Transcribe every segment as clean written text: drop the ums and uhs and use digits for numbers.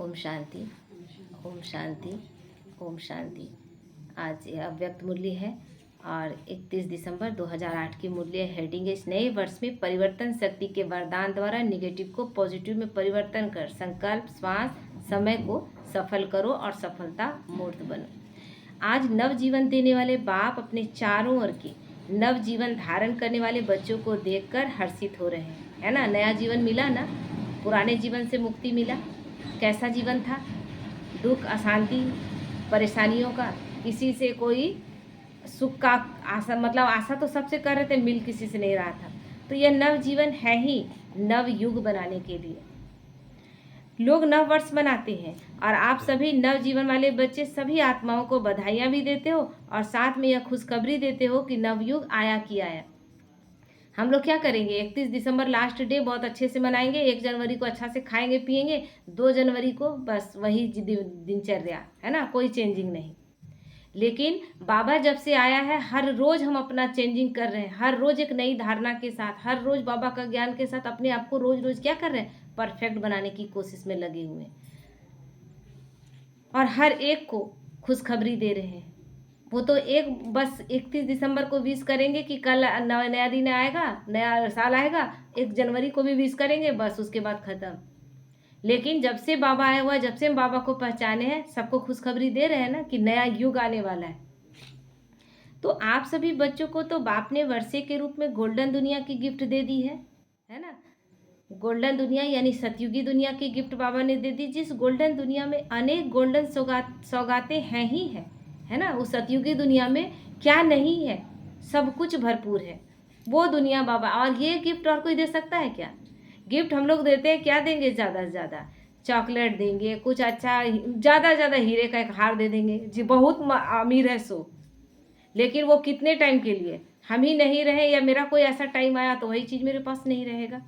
ओम शांति, ओम शांति, ओम शांति। आज यह अव्यक्त मूल्य है और 31 दिसंबर 2008 की मूल्य हेडिंग है, इस नए वर्ष में परिवर्तन शक्ति के वरदान द्वारा निगेटिव को पॉजिटिव में परिवर्तन कर संकल्प, श्वास, समय को सफल करो और सफलता मूर्त बनो। आज नव जीवन देने वाले बाप अपने चारों ओर के नव जीवन धारण करने वाले बच्चों को देखकर हर्षित हो रहे हैं, है ना। नया जीवन मिला ना, पुराने जीवन से मुक्ति मिला। कैसा जीवन था? दुख, अशांति, परेशानियों का, किसी से कोई सुख का आशा, मतलब आशा तो सबसे कर रहे थे, मिल किसी से नहीं रहा था। तो यह नव जीवन है ही नव युग बनाने के लिए। लोग नव वर्ष मनाते हैं और आप सभी नव जीवन वाले बच्चे सभी आत्माओं को बधाइयाँ भी देते हो और साथ में यह खुशखबरी देते हो कि नवयुग आया कि आया। हम लोग क्या करेंगे? 31 दिसंबर लास्ट डे बहुत अच्छे से मनाएंगे, 1 जनवरी को अच्छा से खाएंगे पिएंगे, 2 जनवरी को बस वही दिनचर्या, है ना, कोई चेंजिंग नहीं। लेकिन बाबा जब से आया है, हर रोज़ हम अपना चेंजिंग कर रहे हैं, हर रोज़ एक नई धारणा के साथ, हर रोज़ बाबा का ज्ञान के साथ अपने आप को रोज़ रोज़ क्या कर रहे हैं? परफेक्ट बनाने की कोशिश में लगे हुए हैं और हर एक को खुशखबरी दे रहे हैं। वो तो एक बस 31 दिसंबर को विश करेंगे कि कल नया दिन आएगा, नया साल आएगा, 1 जनवरी को भी विश करेंगे, बस उसके बाद ख़त्म। लेकिन जब से बाबा आया हुआ, जब से हम बाबा को पहचाने हैं, सबको खुशखबरी दे रहे हैं ना कि नया युग आने वाला है। तो आप सभी बच्चों को तो बाप ने वर्षे के रूप में गोल्डन दुनिया की गिफ्ट दे दी है ना। गोल्डन दुनिया यानी सतयुगी दुनिया की गिफ्ट बाबा ने दे दी, जिस गोल्डन दुनिया में अनेक गोल्डन सौगातें हैं ही हैं, है ना। उस सतयुगी दुनिया में क्या नहीं है? सब कुछ भरपूर है वो दुनिया बाबा। और ये गिफ्ट और कोई दे सकता है क्या? गिफ्ट हम लोग देते हैं, क्या देंगे? ज़्यादा से ज़्यादा चॉकलेट देंगे, कुछ अच्छा, ज़्यादा से ज़्यादा हीरे का एक हार दे देंगे जी, बहुत अमीर है सो। लेकिन वो कितने टाइम के लिए? हम ही नहीं रहे या मेरा कोई ऐसा टाइम आया तो वही चीज़ मेरे पास नहीं रहेगा।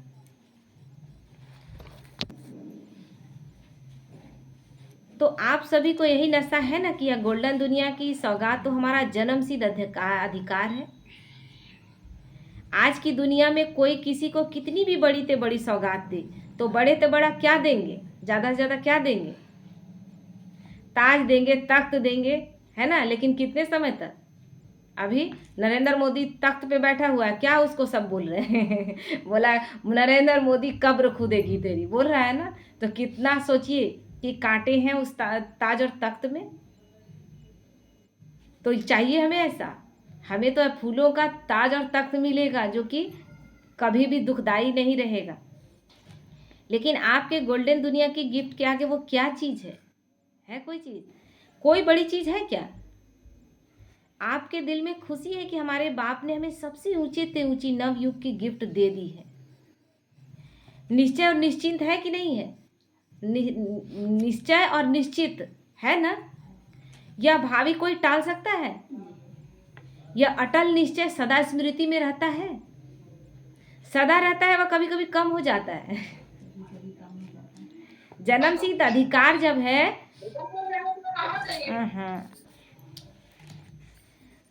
तो आप सभी को यही नशा है ना कि यह गोल्डन दुनिया की सौगात तो हमारा जन्मसिद्ध अधिकार है। आज की दुनिया में कोई किसी को कितनी भी बड़ी से बड़ी सौगात दे तो बड़े से बड़ा क्या देंगे? ज़्यादा से ज़्यादा क्या देंगे? ताज देंगे, तख्त देंगे, है ना। लेकिन कितने समय तक? अभी नरेंद्र मोदी तख्त पे बैठा हुआ है, क्या उसको सब बोल रहे हैं बोला नरेंद्र मोदी कब्र खुदेगी तेरी, बोल रहा है ना। तो कितना सोचिए कि कांटे हैं उस ताज और तख्त में। तो चाहिए हमें ऐसा? हमें तो फूलों का ताज और तख्त मिलेगा जो कि कभी भी दुखदाई नहीं रहेगा। लेकिन आपके गोल्डन दुनिया की गिफ्ट के आगे वो क्या चीज़ है कोई चीज़? कोई बड़ी चीज़ है क्या? आपके दिल में खुशी है कि हमारे बाप ने हमें सबसे ऊंचे से ऊंची नव युग की गिफ्ट दे दी है। निश्चय और निश्चिंत है कि नहीं है? निश्चय और निश्चित है ना। यह भावी कोई टाल सकता है? यह अटल निश्चय सदा स्मृति में रहता है, सदा रहता है, वह कभी कभी कम हो जाता है। जन्मसिद्ध अधिकार जब है,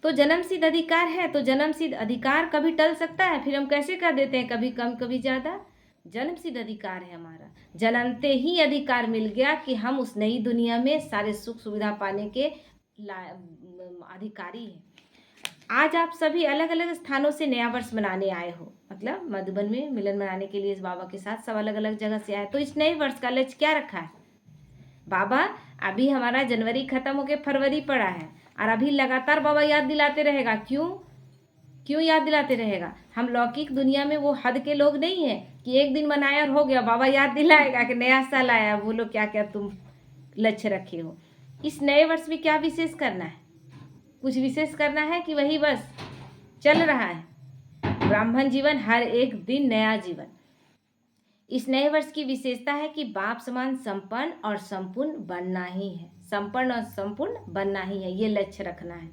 तो जन्मसिद्ध अधिकार है, तो जन्मसिद्ध अधिकार कभी टल सकता है? फिर हम कैसे कर देते हैं, कभी कम कभी ज़्यादा। जन्मसिद्ध अधिकार है हमारा, जन्मते ही अधिकार मिल गया कि हम उस नई दुनिया में सारे सुख सुविधा पाने के अधिकारी हैं। आज आप सभी अलग अलग स्थानों से नया वर्ष मनाने आए हो, मतलब मधुबन में मिलन मनाने के लिए इस बाबा के साथ सब अलग अलग जगह से आए। तो इस नए वर्ष का लक्ष्य क्या रखा है बाबा? अभी हमारा जनवरी खत्म होकर फरवरी पड़ा है और अभी लगातार बाबा याद दिलाते रहेगा। क्यों याद दिलाते रहेगा? हम लौकिक दुनिया में वो हद के लोग नहीं हैं कि एक दिन मनाया और हो गया, बाबा याद दिलाएगा कि नया साल आया, बोलो क्या क्या तुम लक्ष्य रखे हो। इस नए वर्ष में क्या विशेष करना है? कुछ विशेष करना है कि वही बस चल रहा है? ब्राह्मण जीवन, हर एक दिन नया जीवन। इस नए वर्ष की विशेषता है कि बाप समान संपन्न और संपूर्ण बनना ही है। संपन्न और संपूर्ण बनना ही है, ये लक्ष्य रखना है।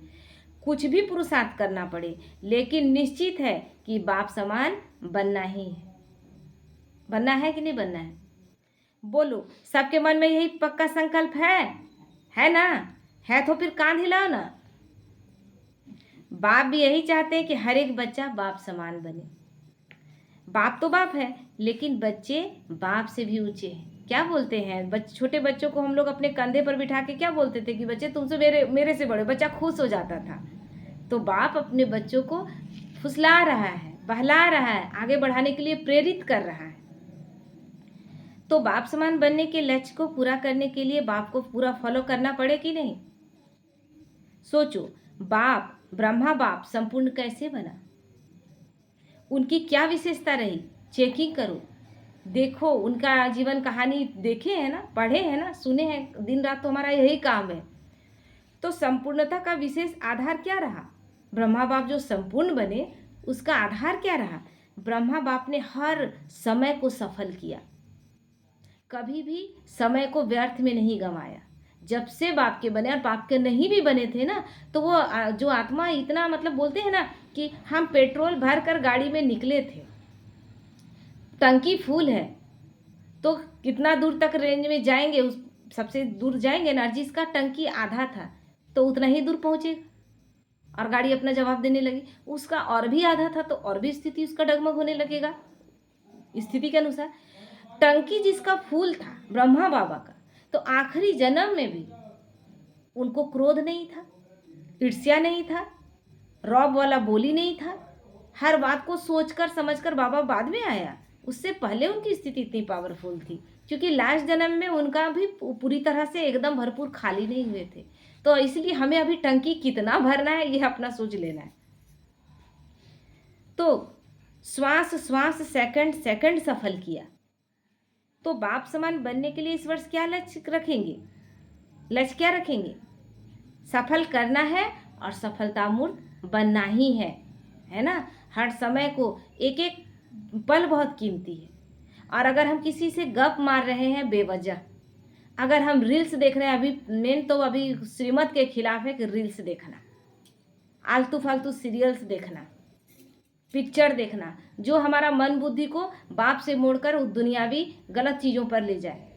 कुछ भी पुरुषार्थ करना पड़े, लेकिन निश्चित है कि बाप समान बनना ही है। बनना है कि नहीं बनना है? बोलो, सबके मन में यही पक्का संकल्प है ना? है तो फिर कान हिलाओ ना। बाप भी यही चाहते हैं कि हर एक बच्चा बाप समान बने। बाप तो बाप है, लेकिन बच्चे बाप से भी ऊंचे हैं। क्या बोलते हैं, छोटे बच्चों को हम लोग अपने कंधे पर बिठा के क्या बोलते थे कि बच्चे तुमसे मेरे से बड़े, बच्चा खुश हो जाता था। तो बाप अपने बच्चों को फुसला रहा है, बहला रहा है, आगे बढ़ाने के लिए प्रेरित कर रहा है। तो बाप समान बनने के लक्ष्य को पूरा करने के लिए बाप को पूरा फॉलो करना पड़े कि नहीं? सोचो, बाप, ब्रह्मा बाप संपूर्ण कैसे बना, उनकी क्या विशेषता रही, चेकिंग करो, देखो, उनका जीवन कहानी देखे हैं ना, पढ़े हैं ना, सुने हैं, दिन रात तो हमारा यही काम है। तो संपूर्णता का विशेष आधार क्या रहा? ब्रह्मा बाप जो संपूर्ण बने उसका आधार क्या रहा? ब्रह्मा बाप ने हर समय को सफल किया, कभी भी समय को व्यर्थ में नहीं गंवाया। जब से बाप के बने और बाप के नहीं भी बने थे ना, तो वो जो आत्मा इतना, मतलब बोलते हैं ना कि हम पेट्रोल भर कर गाड़ी में निकले थे, टंकी फुल है, तो कितना दूर तक रेंज में जाएंगे, उस सबसे दूर जाएंगे ना, जिसका टंकी आधा था तो उतना ही दूर पहुंचेगा और गाड़ी अपना जवाब देने लगी। उसका और भी आधा था तो और भी स्थिति उसका डगमग होने लगेगा स्थिति के अनुसार। टंकी जिसका फूल था ब्रह्मा बाबा का, तो आखिरी जन्म में भी उनको क्रोध नहीं था, ईर्ष्या नहीं था, रौब वाला बोली नहीं था। हर बात को सोचकर समझकर बाबा बाद में आया, उससे पहले उनकी स्थिति इतनी पावरफुल थी, क्योंकि लास्ट जन्म में उनका भी पूरी तरह से एकदम भरपूर खाली नहीं हुए थे। तो इसलिए हमें अभी टंकी कितना भरना है ये अपना सोच लेना है। तो श्वास श्वास, सेकंड सेकंड सफल किया। तो बाप समान बनने के लिए इस वर्ष क्या लक्ष्य रखेंगे? लक्ष्य क्या रखेंगे? सफल करना है और सफलता मूर्त बनना ही है ना। हर समय को, एक एक पल बहुत कीमती है। और अगर हम किसी से गप मार रहे हैं बेवजह, अगर हम रील्स देख रहे हैं, अभी मेन तो अभी श्रीमत के खिलाफ है कि रील्स देखना, आलतू फालतू सीरियल्स देखना, पिक्चर देखना, जो हमारा मन बुद्धि को बाप से मोड़कर दुनियावी गलत चीज़ों पर ले जाए।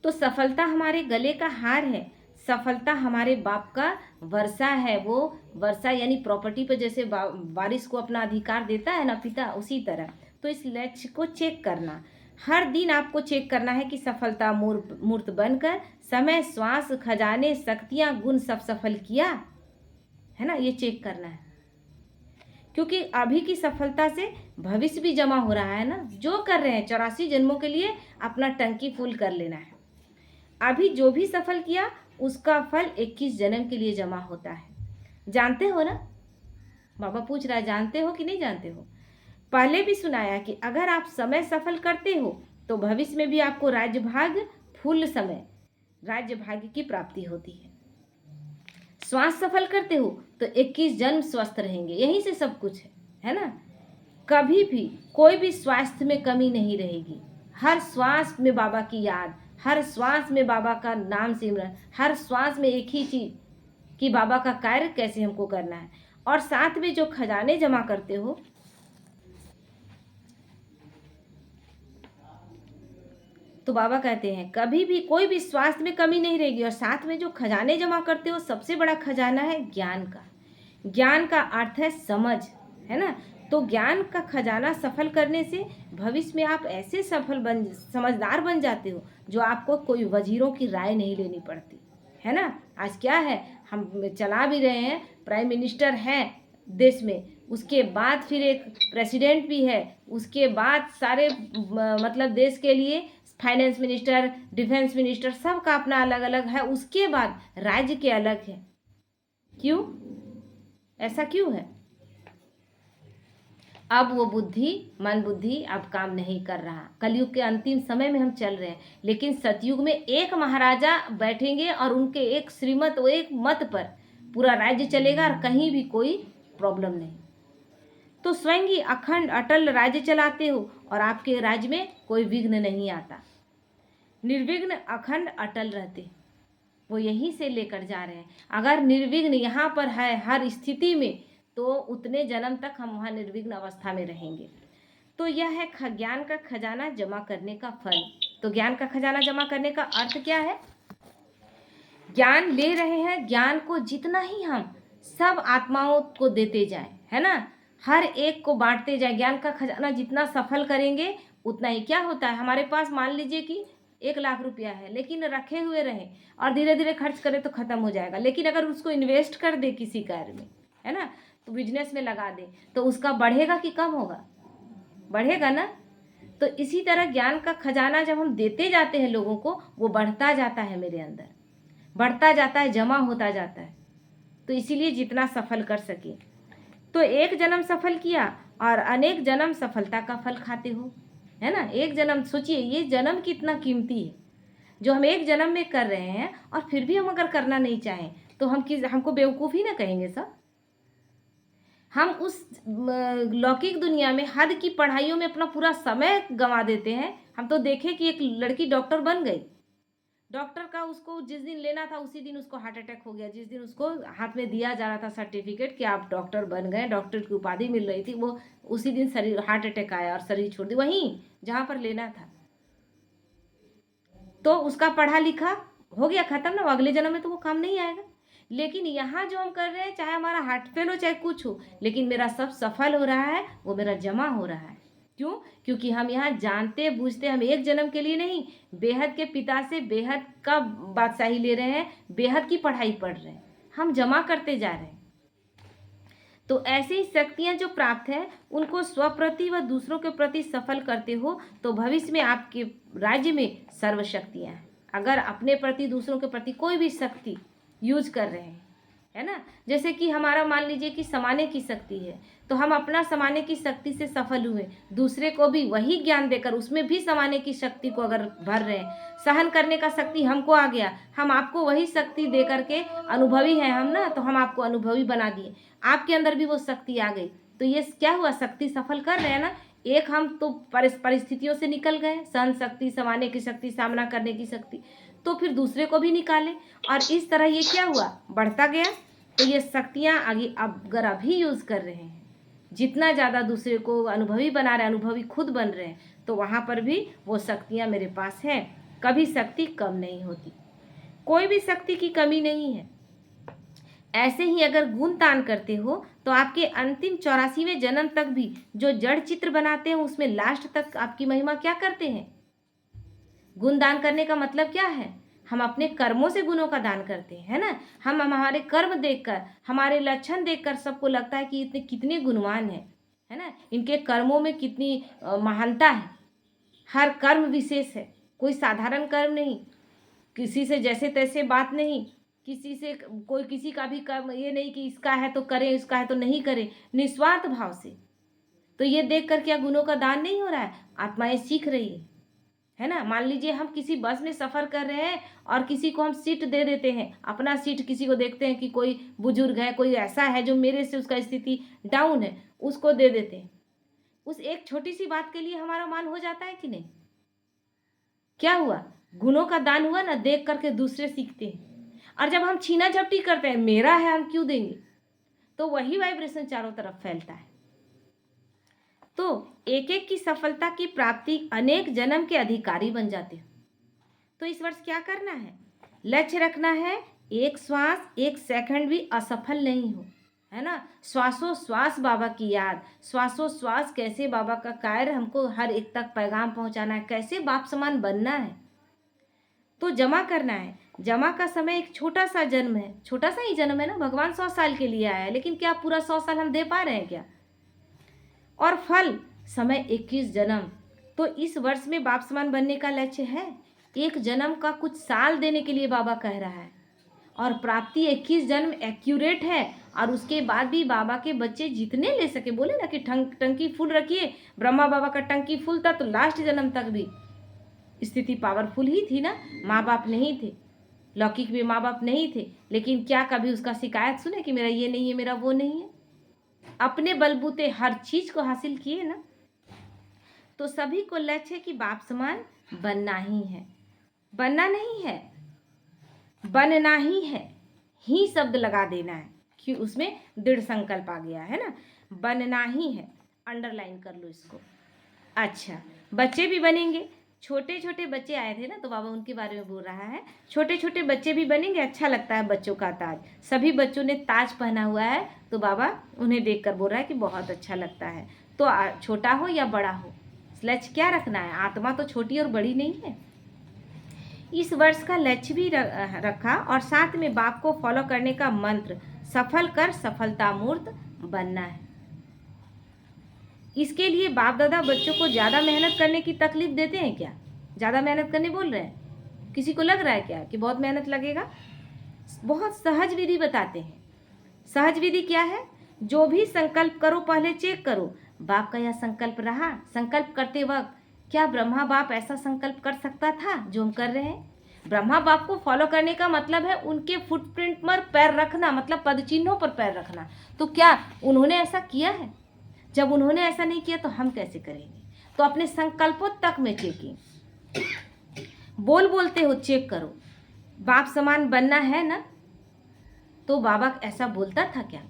तो सफलता हमारे गले का हार है, सफलता हमारे बाप का वर्षा है। वो वर्षा यानी प्रॉपर्टी पर जैसे बारिश को अपना अधिकार देता है ना पिता, उसी तरह। तो इस लक्ष्य को चेक करना, हर दिन आपको चेक करना है कि सफलता मूर्त बनकर समय, श्वास, खजाने, शक्तियाँ, गुण सब सफल किया है ना, ये चेक करना है। क्योंकि अभी की सफलता से भविष्य भी जमा हो रहा है ना, जो कर रहे हैं 84 जन्मों के लिए अपना टंकी फुल कर लेना है। अभी जो भी सफल किया उसका फल 21 जन्म के लिए जमा होता है। जानते हो ना? बाबा पूछ रहा है, जानते हो कि नहीं जानते हो? पहले भी सुनाया कि अगर आप समय सफल करते हो तो भविष्य में भी आपको राज्य भाग, फुल समय राज्य भाग्य की प्राप्ति होती है। श्वास सफल करते हो तो 21 जन्म स्वस्थ रहेंगे, यहीं से सब कुछ है ना। कभी भी कोई भी स्वास्थ्य में कमी नहीं रहेगी। हर श्वास में बाबा की याद, हर श्वास में बाबा का नाम सिमरन, हर श्वास में एक ही चीज कि बाबा का कार्य कैसे हमको करना है। और साथ में जो खजाने जमा करते हो, तो बाबा कहते हैं कभी भी कोई भी स्वास्थ्य में कमी नहीं रहेगी। और साथ में जो खजाने जमा करते हो, सबसे बड़ा खजाना है ज्ञान का। ज्ञान का अर्थ है समझ, है ना। तो ज्ञान का खजाना सफल करने से भविष्य में आप ऐसे समझदार बन जाते हो जो आपको कोई वजीरों की राय नहीं लेनी पड़ती, है ना। आज क्या है, हम चला भी रहे हैं, प्राइम मिनिस्टर है देश में, उसके बाद फिर एक प्रेसिडेंट भी है, उसके बाद सारे मतलब देश के लिए फाइनेंस मिनिस्टर, डिफेंस मिनिस्टर, सबका अपना अलग अलग है। उसके बाद राज्य के अलग है। क्यों? ऐसा क्यों है? अब वो मन बुद्धि अब काम नहीं कर रहा। कलयुग के अंतिम समय में हम चल रहे हैं, लेकिन सतयुग में एक महाराजा बैठेंगे और उनके एक श्रीमत, एक मत पर पूरा राज्य चलेगा और कहीं भी कोई प्रॉब्लम नहीं। तो स्वयं ही अखंड अटल राज्य चलाते हो और आपके राज्य में कोई विघ्न नहीं आता। निर्विघ्न अखंड अटल रहते, वो यहीं से लेकर जा रहे हैं। अगर निर्विघ्न यहाँ पर है हर स्थिति में, तो उतने जन्म तक हम वहाँ निर्विघ्न अवस्था में रहेंगे। तो यह है ज्ञान का खजाना जमा करने का फल। तो ज्ञान का खजाना जमा करने का अर्थ क्या है? ज्ञान ले रहे हैं, ज्ञान को जितना ही हम सब आत्माओं को देते जाएं, है ना, हर एक को बांटते जाएं। ज्ञान का खजाना जितना सफल करेंगे उतना ही क्या होता है, हमारे पास मान लीजिए कि 1 लाख रुपया है, लेकिन रखे हुए रहें और धीरे धीरे खर्च करें तो ख़त्म हो जाएगा। लेकिन अगर उसको इन्वेस्ट कर दे किसी कार्य में, है ना, तो बिजनेस में लगा दे, तो उसका बढ़ेगा कि कम होगा? बढ़ेगा ना। तो इसी तरह ज्ञान का खजाना जब हम देते जाते हैं लोगों को, वो बढ़ता जाता है, मेरे अंदर बढ़ता जाता है, जमा होता जाता है। तो इसीलिए जितना सफल कर सके, तो एक जन्म सफल किया और अनेक जन्म सफलता का फल खाते हो, है ना। एक जन्म, सोचिए ये जन्म कितना कीमती है जो हम एक जन्म में कर रहे हैं, और फिर भी हम अगर करना नहीं चाहें तो हमको बेवकूफ़ ही ना कहेंगे सब। हम उस लौकिक दुनिया में हद की पढ़ाइयों में अपना पूरा समय गंवा देते हैं। हम तो देखें कि एक लड़की डॉक्टर बन गई, डॉक्टर का उसको जिस दिन लेना था उसी दिन उसको हार्ट अटैक हो गया। जिस दिन उसको हाथ में दिया जा रहा था सर्टिफिकेट कि आप डॉक्टर बन गए, डॉक्टर की उपाधि मिल रही थी, वो उसी दिन शरीर हार्ट अटैक आया और शरीर छोड़ दी वहीं जहाँ पर लेना था। तो उसका पढ़ा लिखा हो गया खत्म ना, अगले जन्म में तो वो काम नहीं आएगा। लेकिन यहाँ जो हम कर रहे हैं, चाहे हमारा हार्ट फेल हो चाहे कुछ हो, लेकिन मेरा सब सफल हो रहा है, वो मेरा जमा हो रहा है। क्यों? क्योंकि हम यहाँ जानते बूझते, हम एक जन्म के लिए नहीं, बेहद के पिता से बेहद का बादशाही ले रहे हैं, बेहद की पढ़ाई पढ़ रहे हैं, हम जमा करते जा रहे हैं। तो ऐसी शक्तियाँ जो प्राप्त है, उनको स्वप्रति व दूसरों के प्रति सफल करते हो, तो भविष्य में आपके राज्य में सर्व शक्तियाँ हैं। अगर अपने प्रति दूसरों के प्रति कोई भी शक्ति यूज कर रहे हैं, है ना, जैसे कि हमारा मान लीजिए कि समाने की शक्ति है, तो हम अपना समाने की शक्ति से सफल हुए, दूसरे को भी वही ज्ञान देकर उसमें भी समाने की शक्ति को अगर भर रहे हैं, सहन करने का शक्ति हमको आ गया, हम आपको वही शक्ति दे करके, अनुभवी हैं हम ना, तो हम आपको अनुभवी बना दिए, आपके अंदर भी वो शक्ति आ गई। तो ये क्या हुआ, शक्ति सफल कर रहे हैं ना। एक हम तो परिस्थितियों से निकल गए, सहन शक्ति, समाने की शक्ति, सामना करने की शक्ति, तो फिर दूसरे को भी निकाले, और इस तरह ये क्या हुआ, बढ़ता गया। तो ये शक्तियाँ आगे अगर अभी यूज़ कर रहे हैं, जितना ज़्यादा दूसरे को अनुभवी बना रहे हैं, अनुभवी खुद बन रहे हैं, तो वहाँ पर भी वो शक्तियाँ मेरे पास हैं। कभी शक्ति कम नहीं होती, कोई भी शक्ति की कमी नहीं है। ऐसे ही अगर गुण दान करते हो, तो आपके अंतिम 84वें जन्म तक भी जो जड़ चित्र बनाते हैं, उसमें लास्ट तक आपकी महिमा क्या करते हैं। गुण दान करने का मतलब क्या है, हम अपने कर्मों से गुणों का दान करते हैं, है ना। हम हमारे कर्म देखकर, हमारे लक्षण देखकर सबको लगता है कि इतने कितने गुणवान हैं, है ना, इनके कर्मों में कितनी महानता है। हर कर्म विशेष है, कोई साधारण कर्म नहीं, किसी से जैसे तैसे बात नहीं, किसी से कोई किसी का भी कर्म ये नहीं कि इसका है तो करें, इसका है तो नहीं करें, निस्वार्थ भाव से। तो ये देख कर क्या गुणों का दान नहीं हो रहा है, आत्माएं सीख रही है ना। मान लीजिए हम किसी बस में सफ़र कर रहे हैं और किसी को हम सीट दे देते हैं, अपना सीट किसी को देखते हैं कि कोई बुजुर्ग है, कोई ऐसा है जो मेरे से उसका स्थिति डाउन है, उसको दे देते हैं। उस एक छोटी सी बात के लिए हमारा मान हो जाता है कि नहीं। क्या हुआ, गुणों का दान हुआ ना, देख करके दूसरे सीखते हैं। और जब हम छीना झपटी करते हैं, मेरा है हम क्यों देंगे, तो वही वाइब्रेशन चारों तरफ फैलता है। तो एक एक की सफलता की प्राप्ति अनेक जन्म के अधिकारी बन जाते हैं। तो इस वर्ष क्या करना है, लक्ष्य रखना है, एक श्वास एक सेकंड भी असफल नहीं हो, है ना। श्वासोश्वास बाबा की याद, श्वासोश्वास कैसे बाबा का कार्य हमको हर एक तक पैगाम पहुंचाना है, कैसे बाप समान बनना है, तो जमा करना है। जमा का समय एक छोटा सा जन्म है, छोटा सा ही जन्म है ना, भगवान 100 साल के लिए आया है, लेकिन क्या पूरा 100 साल हम दे पा रहे हैं क्या। और फल समय 21 जन्म। तो इस वर्ष में बाप समान बनने का लक्ष्य है, एक जन्म का कुछ साल देने के लिए बाबा कह रहा है, और प्राप्ति 21 जन्म एक्यूरेट है। और उसके बाद भी बाबा के बच्चे जितने ले सके, बोले ना कि टंकी फुल रखिए, ब्रह्मा बाबा का टंकी फुल था, तो लास्ट जन्म तक भी स्थिति पावरफुल ही थी ना। माँ बाप नहीं थे, लौकिक में माँ बाप नहीं थे, लेकिन क्या कभी उसका शिकायत सुने कि मेरा ये नहीं है, मेरा वो नहीं है। अपने बलबूते हर चीज को हासिल किए ना। तो सभी को लक्ष्य है कि बाप समान बनना ही है, बनना नहीं है, बनना ही है, ही शब्द लगा देना है कि उसमें दृढ़ संकल्प आ गया है ना, बनना ही है, अंडरलाइन कर लो इसको। अच्छा, बच्चे भी बनेंगे, छोटे छोटे बच्चे आए थे ना, तो बाबा उनके बारे में बोल रहा है, छोटे छोटे बच्चे भी बनेंगे, अच्छा लगता है बच्चों का ताज। सभी बच्चों ने ताज पहना हुआ है, तो बाबा उन्हें देखकर बोल रहा है कि बहुत अच्छा लगता है। तो छोटा हो या बड़ा हो, लक्ष्य क्या रखना है, आत्मा तो छोटी और बड़ी नहीं है। इस वर्ष का लक्ष्य भी रखा और साथ में बाप को फॉलो करने का मंत्र, सफल कर सफलता मूर्त बनना है। इसके लिए बाप दादा बच्चों को ज़्यादा मेहनत करने की तकलीफ देते हैं क्या? ज़्यादा मेहनत करने बोल रहे हैं? किसी को लग रहा है क्या कि बहुत मेहनत लगेगा? बहुत सहज विधि बताते हैं। सहज विधि क्या है? जो भी संकल्प करो पहले चेक करो, बाप का यह संकल्प रहा। संकल्प करते वक्त क्या ब्रह्मा बाप ऐसा संकल्प कर सकता था जो हम कर रहे हैं? ब्रह्मा बाप को फॉलो करने का मतलब है उनके फुटप्रिंट पर पैर रखना, मतलब पदचिन्हों पर पैर रखना। तो क्या उन्होंने ऐसा किया है? जब उन्होंने ऐसा नहीं किया तो हम कैसे करेंगे? तो अपने संकल्पों तक में चेकिंग, बोलते हो चेक करो। बाप समान बनना है ना, तो बाबा ऐसा बोलता था क्या?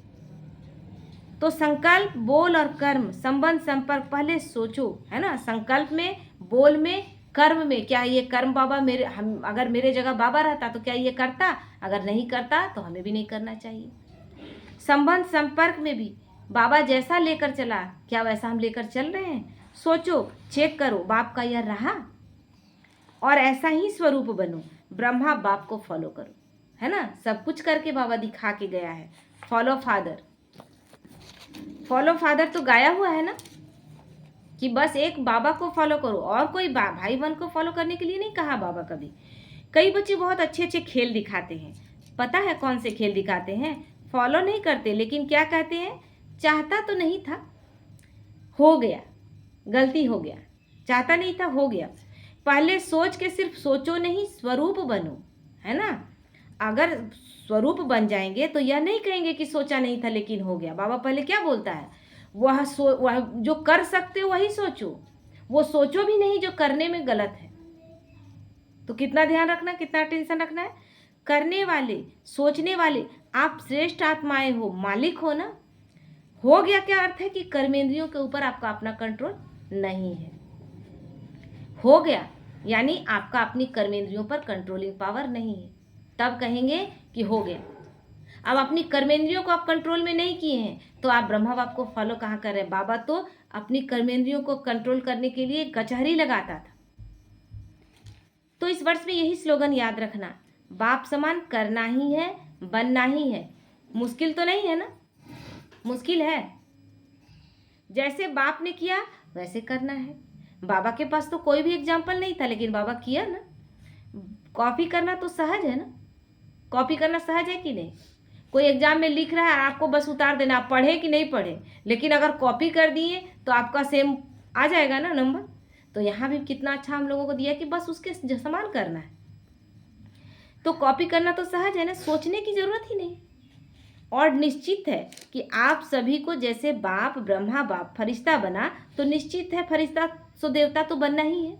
तो संकल्प, बोल और कर्म, संबंध संपर्क पहले सोचो, है ना। संकल्प में, बोल में, कर्म में, क्या ये कर्म बाबा अगर मेरे जगह बाबा रहता तो क्या ये करता? अगर नहीं करता तो हमें भी नहीं करना चाहिए। संबंध संपर्क में भी बाबा जैसा लेकर चला, क्या वैसा हम लेकर चल रहे हैं? सोचो, चेक करो, बाप का यह रहा, और ऐसा ही स्वरूप बनो। ब्रह्मा बाप को फॉलो करो, है ना। सब कुछ करके बाबा दिखा के गया है। फॉलो फादर, फॉलो फादर तो गाया हुआ है ना, कि बस एक बाबा को फॉलो करो, और कोई भाई बहन को फॉलो करने के लिए नहीं कहा बाबा कभी। कई बच्चे बहुत अच्छे अच्छे खेल दिखाते हैं, पता है कौन से खेल दिखाते हैं? फॉलो नहीं करते, लेकिन क्या कहते हैं? चाहता तो नहीं था, हो गया, गलती हो गया, चाहता नहीं था, हो गया। पहले सोच के सिर्फ सोचो नहीं, स्वरूप बनो, है ना। अगर स्वरूप बन जाएंगे तो यह नहीं कहेंगे कि सोचा नहीं था लेकिन हो गया। बाबा पहले क्या बोलता है? वह जो कर सकते हो वही सोचो, वो सोचो भी नहीं जो करने में गलत है। तो कितना ध्यान रखना, कितना टेंशन रखना है? करने वाले, सोचने वाले आप श्रेष्ठ आत्माएं हो, मालिक हो ना। हो गया क्या अर्थ है? कि कर्मेंद्रियों के ऊपर आपका अपना कंट्रोल नहीं है। हो गया यानी आपका अपनी कर्मेंद्रियों पर कंट्रोलिंग पावर नहीं है, तब कहेंगे कि हो गया। अब अपनी कर्मेंद्रियों को आप कंट्रोल में नहीं किए हैं तो आप ब्रह्मा बाप को फॉलो कहाँ कर रहे हैं? बाबा तो अपनी कर्मेंद्रियों को कंट्रोल करने के लिए कचहरी लगाता था। तो इस वर्ष में यही स्लोगन याद रखना, बाप समान करना ही है, बनना ही है। मुश्किल तो नहीं है ना? मुश्किल है। जैसे बाप ने किया वैसे करना है। बाबा के पास तो कोई भी एग्जाम्पल नहीं था, लेकिन बाबा किया ना। कॉपी करना तो सहज है ना, कॉपी करना सहज है कि नहीं? कोई एग्जाम में लिख रहा है, आपको बस उतार देना, आप पढ़े कि नहीं पढ़े, लेकिन अगर कॉपी कर दिए तो आपका सेम आ जाएगा ना नंबर। तो यहाँ भी कितना अच्छा हम लोगों को दिया कि बस उसके समान करना है। तो कॉपी करना तो सहज है ना, सोचने की जरूरत ही नहीं। और निश्चित है कि आप सभी को जैसे बाप ब्रह्मा बाप फरिश्ता बना, तो निश्चित है फरिश्ता सो देवता तो बनना ही है।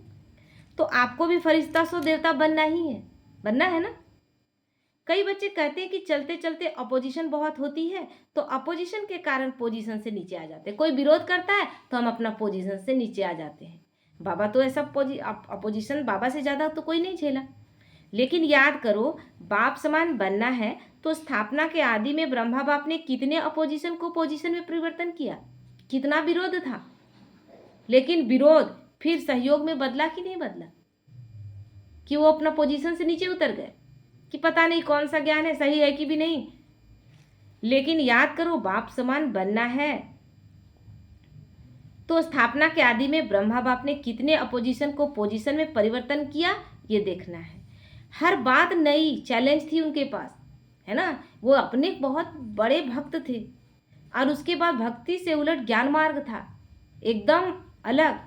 तो आपको भी फरिश्ता सो देवता बनना ही है, बनना है ना। कई बच्चे कहते हैं कि चलते चलते अपोजिशन बहुत होती है, तो अपोजिशन के कारण पोजीशन से नीचे आ जाते हैं। कोई विरोध करता है तो हम अपना पोजीशन से नीचे आ जाते हैं। बाबा तो ऐसा अपोजिशन बाबा से ज़्यादा तो कोई नहीं झेला। लेकिन याद करो, बाप समान बनना है तो स्थापना के आदि में ब्रह्मा बाप ने कितने अपोजिशन को पोजीशन में परिवर्तन किया, कितना विरोध था, लेकिन विरोध फिर सहयोग में बदला कि नहीं बदला? कि वो अपना पोजीशन से नीचे उतर गए कि पता नहीं कौन सा ज्ञान है, सही है कि भी नहीं। लेकिन याद करो, बाप समान बनना है तो स्थापना के आदि में ब्रह्मा बाप ने कितने अपोजिशन को पोजीशन में परिवर्तन किया, ये देखना है। हर बात नई चैलेंज थी उनके पास, है ना। वो अपने बहुत बड़े भक्त थे, और उसके बाद भक्ति से उलट ज्ञान मार्ग था, एकदम अलग।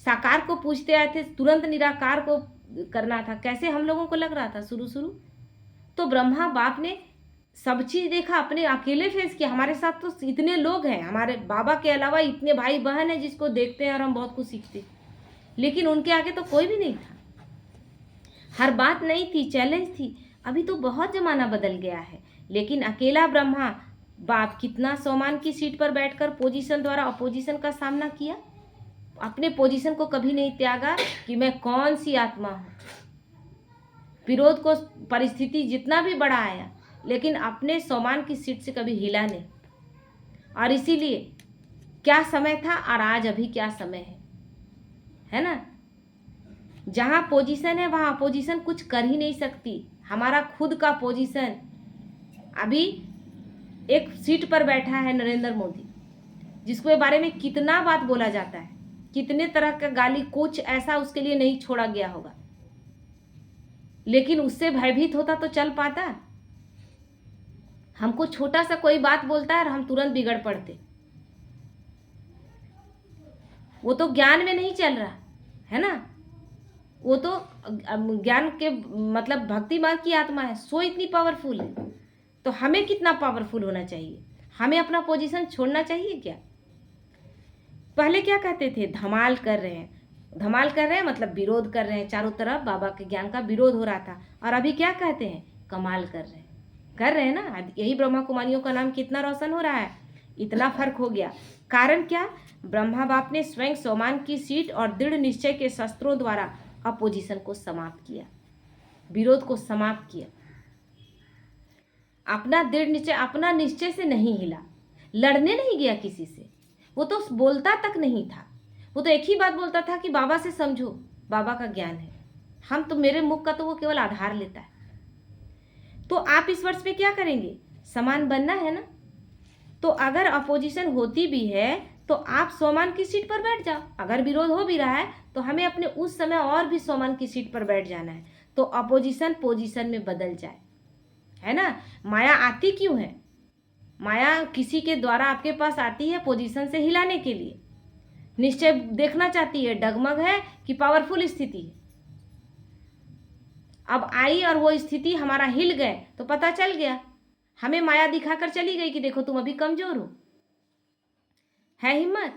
साकार को पूछते आए थे, तुरंत निराकार को करना था। कैसे हम लोगों को लग रहा था शुरू तो ब्रह्मा बाप ने सब चीज़ देखा, अपने अकेले फेस किया। हमारे साथ तो इतने लोग हैं, हमारे बाबा के अलावा इतने भाई बहन हैं जिसको देखते हैं और हम बहुत कुछ सीखते, लेकिन उनके आगे तो कोई भी नहीं था। हर बात नई थी, चैलेंज थी। अभी तो बहुत ज़माना बदल गया है, लेकिन अकेला ब्रह्मा बाप कितना सोमान की सीट पर बैठकर पोजीशन द्वारा अपोजिशन का सामना किया। अपने पोजीशन को कभी नहीं त्यागा कि मैं कौन सी आत्मा हूँ। विरोध को परिस्थिति जितना भी बड़ा आया, लेकिन अपने सोमान की सीट से कभी हिला नहीं। और इसीलिए क्या समय था और आज अभी क्या समय है, है ना। जहाँ पोजीशन है वहाँ अपोजिशन कुछ कर ही नहीं सकती। हमारा खुद का पोजीशन, अभी एक सीट पर बैठा है नरेंद्र मोदी, जिसके बारे में कितना बात बोला जाता है, कितने तरह का गाली, कुछ ऐसा उसके लिए नहीं छोड़ा गया होगा, लेकिन उससे भयभीत होता तो चल पाता। हमको छोटा सा कोई बात बोलता है और हम तुरंत बिगड़ पड़ते। वो तो ज्ञान में नहीं चल रहा है ना, वो तो ज्ञान के मतलब भक्ति मार्ग की आत्मा है, सो इतनी पावरफुल है। तो हमें कितना पावरफुल होना चाहिए, हमें अपना पोजीशन छोड़ना चाहिए क्या। पहले क्या कहते थे, धमाल कर रहे हैं, धमाल कर रहे हैं मतलब विरोध कर रहे हैं, चारों तरफ बाबा के ज्ञान का विरोध हो रहा था। और अभी क्या कहते हैं, कमाल कर रहे हैं, कर रहे हैं ना। यही ब्रह्मा कुमारियों का नाम कितना रोशन हो रहा है, इतना फर्क हो गया। कारण क्या, ब्रह्मा बाप ने स्वयं सोमान की सीट और दृढ़ निश्चय के शस्त्रों द्वारा अपोजिशन को समाप्त किया, विरोध को समाप्त किया। अपना दृढ़ निश्चय, अपना निश्चय से नहीं हिला, लड़ने नहीं गया किसी से, वो तो बोलता तक नहीं था। वो तो एक ही बात बोलता था कि बाबा से समझो, बाबा का ज्ञान है, हम तो, मेरे मुख का तो वो केवल आधार लेता है। तो आप इस वर्ष में क्या करेंगे, समान बनना है ना। तो अगर अपोजिशन होती भी है तो आप सोमान की सीट पर बैठ जाओ, अगर विरोध हो भी रहा है तो हमें अपने उस समय और भी सोमान की सीट पर बैठ जाना है, तो अपोजिशन पोजीशन में बदल जाए, है ना। माया आती क्यों है, माया किसी के द्वारा आपके पास आती है पोजीशन से हिलाने के लिए, निश्चय देखना चाहती है डगमग है कि पावरफुल स्थिति है। अब आई और वो स्थिति हमारा हिल गए तो पता चल गया, हमें माया दिखाकर चली गई कि देखो तुम अभी कमजोर हो। है हिम्मत,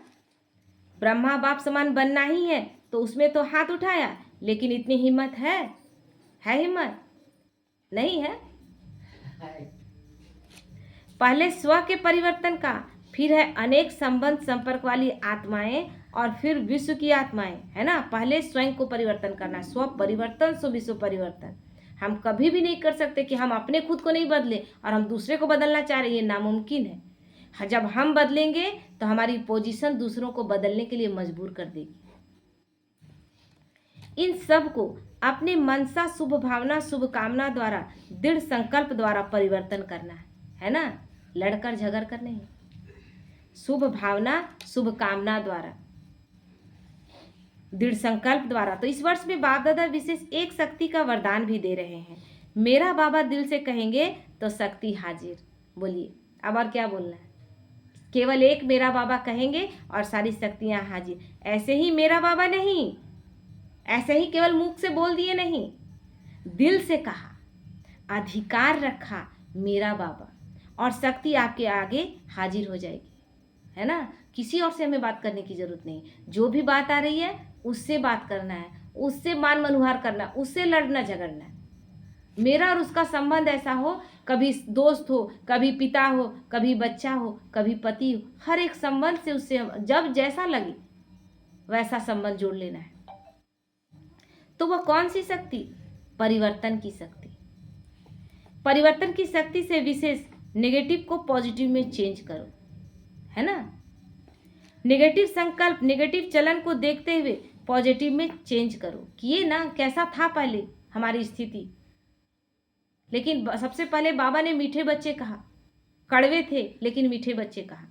ब्रह्मा बाप समान बनना ही है तो उसमें तो हाथ उठाया, लेकिन इतनी हिम्मत है हिम्मत नहीं है। पहले स्व के परिवर्तन का, फिर है अनेक संबंध संपर्क वाली आत्माएं, और फिर विश्व की आत्माएं, है ना। पहले स्वयं को परिवर्तन करना, स्व परिवर्तन सो विश्व परिवर्तन। हम कभी भी नहीं कर सकते कि हम अपने खुद को नहीं बदले और हम दूसरे को बदलना चाह रहे हैं, ये नामुमकिन है। जब हम बदलेंगे तो हमारी पोजीशन दूसरों को बदलने के लिए मजबूर कर देगी। इन सब को अपने मनसा, शुभ भावना, शुभ कामना द्वारा, दृढ़ संकल्प द्वारा परिवर्तन करना है ना, लड़कर झगड़ कर नहीं। शुभ भावना, शुभ कामना द्वारा, दृढ़ संकल्प द्वारा। तो इस वर्ष में बाप दादा विशेष एक शक्ति का वरदान भी दे रहे हैं। मेरा बाबा दिल से कहेंगे तो शक्ति हाजिर। बोलिए अब और क्या बोलना है, केवल एक मेरा बाबा कहेंगे और सारी शक्तियां हाजिर। ऐसे ही मेरा बाबा नहीं, ऐसे ही केवल मुख से बोल दिए नहीं, दिल से कहा, अधिकार रखा मेरा बाबा, और शक्ति आपके आगे हाजिर हो जाएगी, है ना। किसी और से हमें बात करने की जरूरत नहीं, जो भी बात आ रही है उससे बात करना है, उससे मान मनुहार करना, उससे लड़ना झगड़ना है। मेरा और उसका संबंध ऐसा हो, कभी दोस्त हो, कभी पिता हो, कभी बच्चा हो, कभी पति हो, हर एक संबंध से उससे जब जैसा लगे वैसा संबंध जोड़ लेना है। तो वह कौन सी शक्ति, परिवर्तन की शक्ति। परिवर्तन की शक्ति से विशेष नेगेटिव को पॉजिटिव में चेंज करो, है ना। नेगेटिव संकल्प, नेगेटिव चलन को देखते हुए पॉजिटिव में चेंज करो कि ये ना कैसा था पहले हमारी स्थिति, लेकिन सबसे पहले बाबा ने मीठे बच्चे कहा, कड़वे थे लेकिन मीठे बच्चे कहा,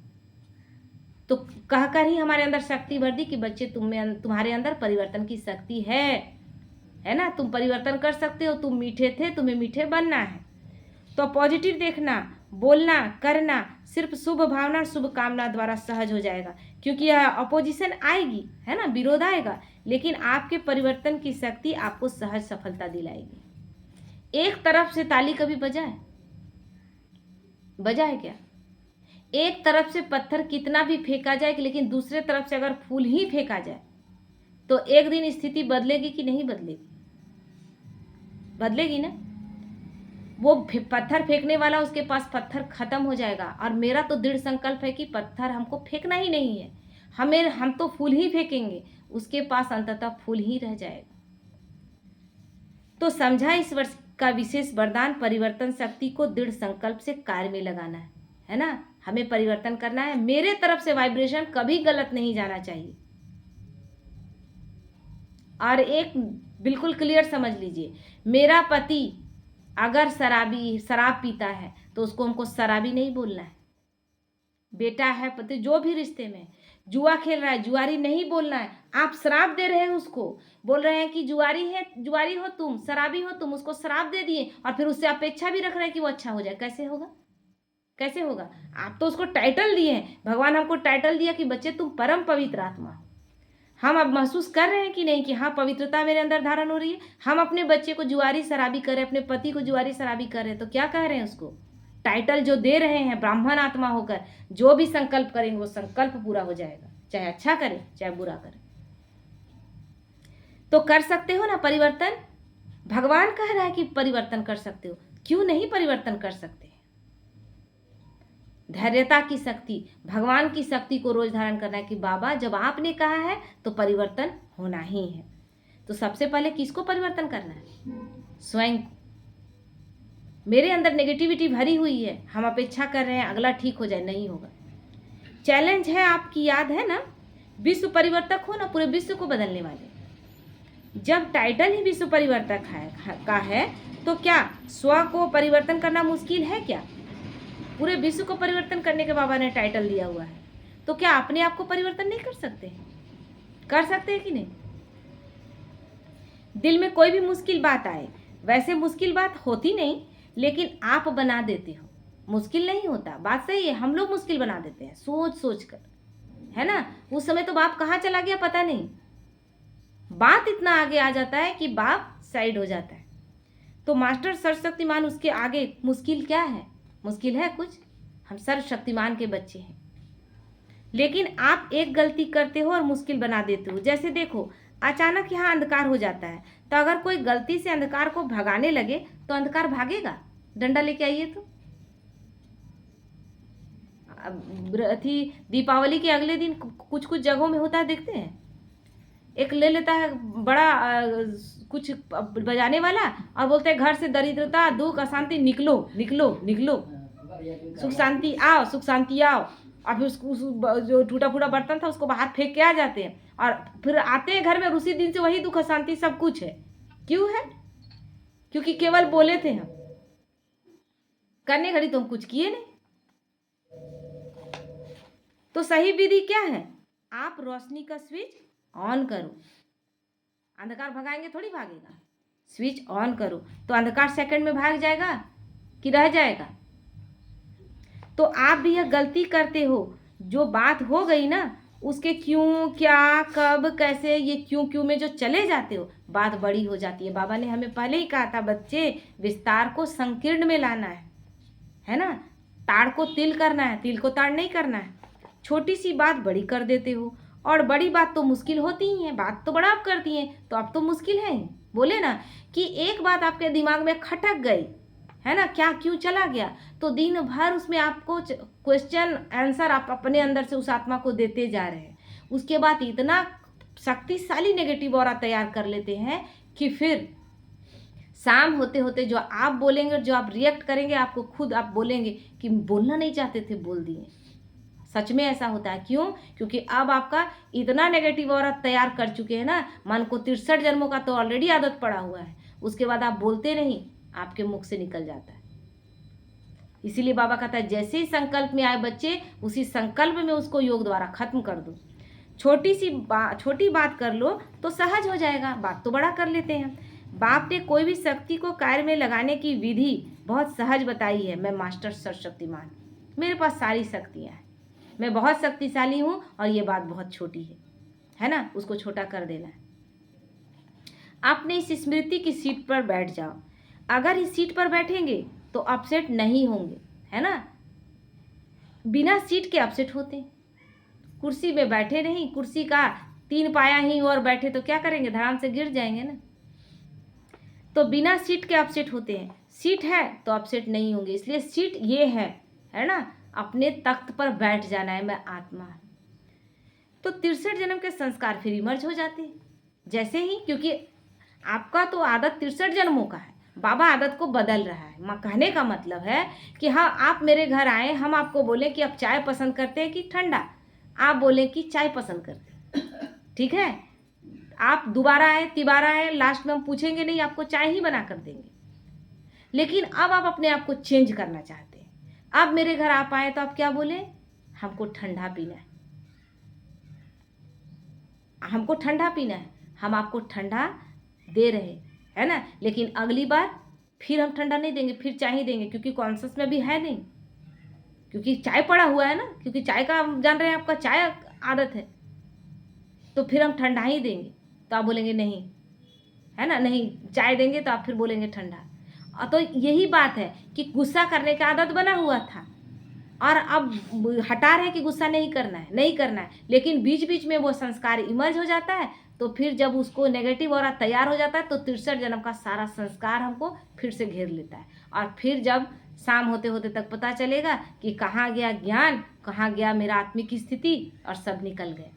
तो कहकर ही हमारे अंदर शक्ति भर दी कि बच्चे तुम्हारे अंदर परिवर्तन की शक्ति है ना, तुम परिवर्तन कर सकते हो, तुम मीठे थे, तुम्हें मीठे बनना है। तो पॉजिटिव देखना, बोलना, करना सिर्फ शुभ भावना, शुभ कामना द्वारा सहज हो जाएगा, क्योंकि यह अपोजिशन आएगी, है ना, विरोध आएगा, लेकिन आपके परिवर्तन की शक्ति आपको सहज सफलता दिलाएगी। एक तरफ से ताली कभी बजा है क्या? एक तरफ से पत्थर कितना भी फेंका जाए, लेकिन दूसरे तरफ से अगर फूल ही फेंका जाए तो एक दिन स्थिति बदलेगी कि नहीं बदलेगी? बदलेगी ना। वो पत्थर फेंकने वाला, उसके पास पत्थर खत्म हो जाएगा, और मेरा तो दृढ़ संकल्प है कि पत्थर हमको फेंकना ही नहीं है, हम तो फूल ही फेंकेंगे, उसके पास अंततः फूल ही रह जाएगा। तो समझा, इस वर्ष का विशेष वरदान परिवर्तन शक्ति को दृढ़ संकल्प से कार्य में लगाना है ना। हमें परिवर्तन करना है, मेरे तरफ से वाइब्रेशन कभी गलत नहीं जाना चाहिए, और एक बिल्कुल क्लियर समझ लीजिए, मेरा पति अगर शराब पीता है तो उसको हमको शराबी नहीं बोलना है। बेटा है, पति, जो भी रिश्ते में जुआ खेल रहा है, जुआरी नहीं बोलना है। आप शराब दे रहे हैं, उसको बोल रहे हैं कि जुआरी है, जुआरी हो तुम, शराबी हो तुम, उसको शराब दे दिए और फिर उससे अपेक्षा भी रख रहे हैं कि वो अच्छा हो जाए। कैसे होगा? कैसे होगा? आप तो उसको टाइटल दिए हैं, भगवान हमको टाइटल दिया कि बच्चे तुम परम पवित्र आत्मा हो। हम अब महसूस कर रहे हैं कि नहीं कि हाँ पवित्रता मेरे अंदर धारण हो रही है। हम अपने बच्चे को जुआरी शराबी कर रहे हैं, अपने पति को जुआरी शराबी कर रहे हैं, तो क्या कह रहे हैं? उसको टाइटल जो दे रहे हैं, ब्राह्मण आत्मा होकर जो भी संकल्प करेंगे वो संकल्प पूरा हो जाएगा, चाहे अच्छा करे चाहे बुरा करे। तो कर सकते हो ना परिवर्तन? भगवान कह रहा है कि परिवर्तन कर सकते हो, क्यों नहीं परिवर्तन कर सकते? धैर्यता की शक्ति, भगवान की शक्ति को रोज धारण करना है कि बाबा जब आपने कहा है तो परिवर्तन होना ही है। तो सबसे पहले किसको परिवर्तन करना है? स्वयं। मेरे अंदर नेगेटिविटी भरी हुई है, हम अपेक्षा कर रहे हैं अगला ठीक हो जाए, नहीं होगा। चैलेंज है, आपकी याद है ना, विश्व परिवर्तक हो ना, पूरे विश्व को बदलने वाले। जब टाइटल ही विश्व परिवर्तक का है तो क्या स्व को परिवर्तन करना मुश्किल है क्या? पूरे विश्व को परिवर्तन करने के बाबा ने टाइटल दिया हुआ है, तो क्या अपने आप को परिवर्तन नहीं कर सकते? कर सकते हैं कि नहीं? दिल में कोई भी मुश्किल बात आए, वैसे मुश्किल बात होती नहीं, लेकिन आप बना देते हो। मुश्किल नहीं होता, बात सही है, हम लोग मुश्किल बना देते हैं सोच सोच कर, है ना। उस समय तो बाप कहाँ चला गया पता नहीं, बात इतना आगे आ जाता है कि बाप साइड हो जाता है। तो मास्टर सर्वशक्तिमान, उसके आगे मुश्किल क्या है? मुश्किल है कुछ? हम सर्वशक्तिमान के बच्चे हैं। लेकिन आप एक गलती करते हो और मुश्किल बना देते हो। जैसे देखो, अचानक यहाँ अंधकार हो जाता है, तो अगर कोई गलती से अंधकार को भगाने लगे तो अंधकार भागेगा? डंडा लेके आइए तो। दीपावली के अगले दिन कुछ कुछ जगहों में होता है, देखते हैं, एक ले लेता है बड़ा कुछ बजाने वाला और बोलते हैं घर से दरिद्रता दुख अशांति निकलो निकलो निकलो, सुख शांति आओ, सुख शांति आओ। और फिर उसको जो टूटा फूटा बर्तन था उसको बाहर फेंक के आ जाते हैं, और फिर आते हैं घर में, उसी दिन से वही दुख अशांति सब कुछ है। क्यों है? क्योंकि केवल बोले थे, हम करने घड़ी तो हम कुछ किए नहीं। तो सही विधि क्या है? आप रोशनी का स्विच ऑन करो। अंधकार भगाएंगे थोड़ी भागेगा। स्विच ऑन करो तो अंधकार सेकंड में भाग जाएगा कि रह जाएगा? तो आप भी यह गलती करते हो, जो बात हो गई ना उसके क्यों क्या कब कैसे ये क्यों में जो चले जाते हो, बात बड़ी हो जाती है। बाबा ने हमें पहले ही कहा था, बच्चे विस्तार को संकीर्ण में लाना है ना। ताड़ को तिल करना है, तिल को ताड़ नहीं करना है। छोटी सी बात बड़ी कर देते हो, और बड़ी बात तो मुश्किल होती ही है। बात तो बड़ा आप करती हैं तो अब तो मुश्किल है। बोले ना कि एक बात आपके दिमाग में खटक गई है ना, क्या क्यों चला गया, तो दिन भर उसमें आपको क्वेश्चन आंसर आप अपने अंदर से उस आत्मा को देते जा रहे हैं। उसके बाद इतना शक्तिशाली नेगेटिव ऑरा तैयार कर लेते हैं कि फिर शाम होते होते जो आप बोलेंगे, जो आप रिएक्ट करेंगे, आपको खुद आप बोलेंगे कि बोलना नहीं चाहते थे बोल दिए। सच में ऐसा होता है। क्यों? क्योंकि अब आपका इतना नेगेटिव ऑरा तैयार कर चुके हैं ना, मन को 63 जन्मों का तो ऑलरेडी आदत पड़ा हुआ है। उसके बाद आप बोलते नहीं, आपके मुख से निकल जाता है। इसीलिए बाबा कहता है जैसे ही संकल्प में आए बच्चे, उसी संकल्प में उसको योग द्वारा खत्म कर दो। छोटी बात कर लो तो सहज हो जाएगा, बात तो बड़ा कर लेते हैं। बाप ने कोई भी शक्ति को कार्य में लगाने की विधि बहुत सहज बताई है। मैं मास्टर सर्वशक्तिमान, मेरे पास सारी शक्तियाँ हैं, मैं बहुत शक्तिशाली हूँ, और ये बात बहुत छोटी है ना, उसको छोटा कर देना है। आपने इस स्मृति की सीट पर बैठ जाओ। अगर इस सीट पर बैठेंगे तो अपसेट नहीं होंगे, है ना। बिना सीट के अपसेट होते। कुर्सी में बैठे नहीं, कुर्सी का 3 पाया ही और बैठे तो क्या करेंगे, धड़ाम से गिर जाएंगे ना। तो बिना सीट के अपसेट होते हैं, सीट है तो अपसेट नहीं होंगे। इसलिए सीट ये है ना, अपने तख्त पर बैठ जाना है, मैं आत्मा। तो 63 जन्म के संस्कार फिर इमर्ज हो जाते हैं जैसे ही, क्योंकि आपका तो आदत 63 जन्मों का है, बाबा आदत को बदल रहा है। माँ कहने का मतलब है कि हाँ, आप मेरे घर आए, हम आपको बोले कि आप चाय पसंद करते हैं कि ठंडा, आप बोले कि चाय पसंद करते हैं, ठीक है। आप दोबारा आए, तिबारा आए, लास्ट में हम पूछेंगे नहीं, आपको चाय ही बना कर देंगे। लेकिन अब आप अपने आप को चेंज करना चाहते हैं। अब मेरे घर आप आए तो आप क्या बोले, हमको ठंडा पीना है, हमको ठंडा पीना है। हम आपको ठंडा दे रहे है ना, लेकिन अगली बार फिर हम ठंडा नहीं देंगे, फिर चाय ही देंगे, क्योंकि कॉन्शस में भी है नहीं, क्योंकि चाय पड़ा हुआ है ना, क्योंकि चाय का हम जान रहे हैं आपका चाय आदत है, तो फिर हम ठंडा ही देंगे। तो आप बोलेंगे नहीं, है ना, नहीं चाय देंगे तो आप फिर बोलेंगे ठंडा। तो यही बात है कि गुस्सा करने का आदत बना हुआ था और अब हटा रहे कि गुस्सा नहीं करना है, नहीं करना है, लेकिन बीच बीच में वो संस्कार इमर्ज हो जाता है। तो फिर जब उसको नेगेटिव और तैयार हो जाता है तो 63 जन्म का सारा संस्कार हमको फिर से घेर लेता है। और फिर जब शाम होते होते तक पता चलेगा कि कहाँ गया ज्ञान, कहाँ गया मेरा आत्मिक स्थिति, और सब निकल गए।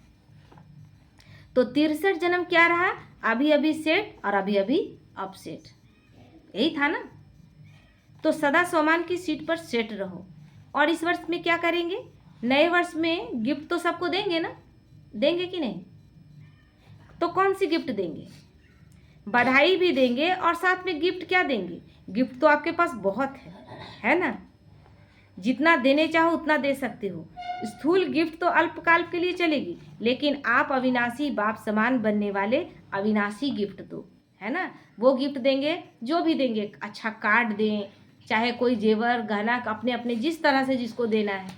तो 63 जन्म क्या रहा, अभी अभी सेट और अभी अभी अपसेट, यही था ना। तो सदा सोमान की सीट पर सेट रहो। और इस वर्ष में क्या करेंगे, नए वर्ष में गिफ्ट तो सबको देंगे ना, देंगे कि नहीं? तो कौन सी गिफ्ट देंगे? बधाई भी देंगे और साथ में गिफ्ट क्या देंगे? गिफ्ट तो आपके पास बहुत है ना, जितना देने चाहो उतना दे सकते हो। स्थूल गिफ्ट तो अल्पकाल के लिए चलेगी, लेकिन आप अविनाशी बाप समान बनने वाले अविनाशी गिफ्ट दो, है ना। वो गिफ्ट देंगे, जो भी देंगे, अच्छा कार्ड दें, चाहे कोई जेवर गहना, अपने अपने जिस तरह से जिसको देना है,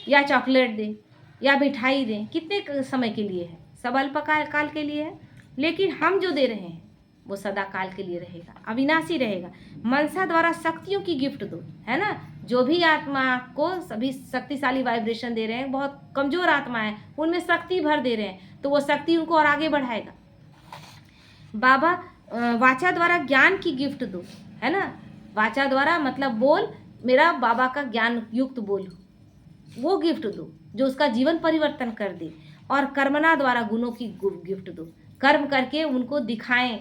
या चॉकलेट दें या मिठाई दें। कितने समय के लिए है? सब अल्पकाल के लिए है, लेकिन हम जो दे रहे हैं वो सदा काल के लिए रहेगा, अविनाशी रहेगा। मनसा द्वारा शक्तियों की गिफ्ट दो, है ना। जो भी आत्मा को सभी शक्तिशाली वाइब्रेशन दे रहे हैं, बहुत कमजोर आत्मा है, उनमें शक्ति भर दे रहे हैं, तो वो शक्ति उनको और आगे बढ़ाएगा। बाबा वाचा द्वारा ज्ञान की गिफ्ट दो, है ना। वाचा द्वारा मतलब बोल, मेरा बाबा का ज्ञान युक्त बोल, वो गिफ्ट दो जो उसका जीवन परिवर्तन कर दे। और कर्मना द्वारा गुणों की गिफ्ट दो, कर्म करके उनको दिखाएं।